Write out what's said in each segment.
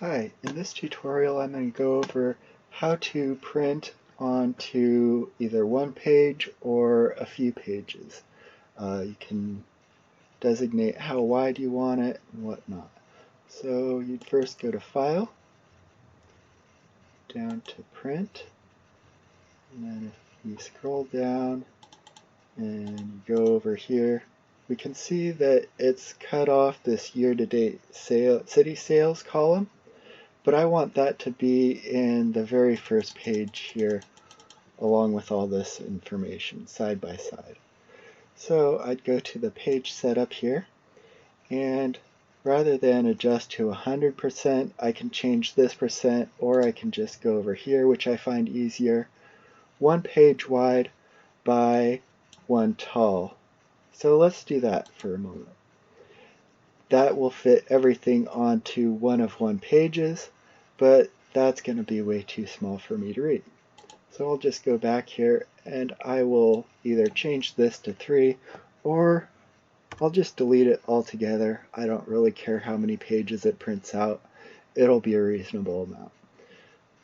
Hi, in this tutorial I'm going to go over how to print onto either one page or a few pages. You can designate how wide you want it and whatnot. So you'd first go to File, down to Print, and then if you scroll down and you go over here, we can see that it's cut off this year-to-date city sales column. But I want that to be in the very first page here, along with all this information side by side. So I'd go to the page setup here, and rather than adjust to 100%, I can change this percent, or I can just go over here, which I find easier, 1 page wide by 1 tall. So let's do that for a moment. That will fit everything onto 1 of 1 pages, but that's going to be way too small for me to read. So I'll just go back here and I will either change this to 3 or I'll just delete it altogether. I don't really care how many pages it prints out. It'll be a reasonable amount.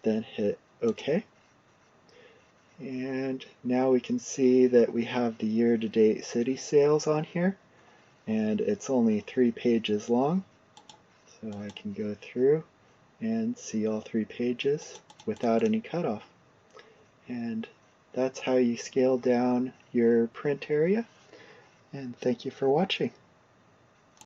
Then hit OK. And now we can see that we have the year-to-date city sales on here, and it's only 3 pages long. So I can go through and see all 3 pages without any cutoff. And that's how you scale down your print area. And thank you for watching.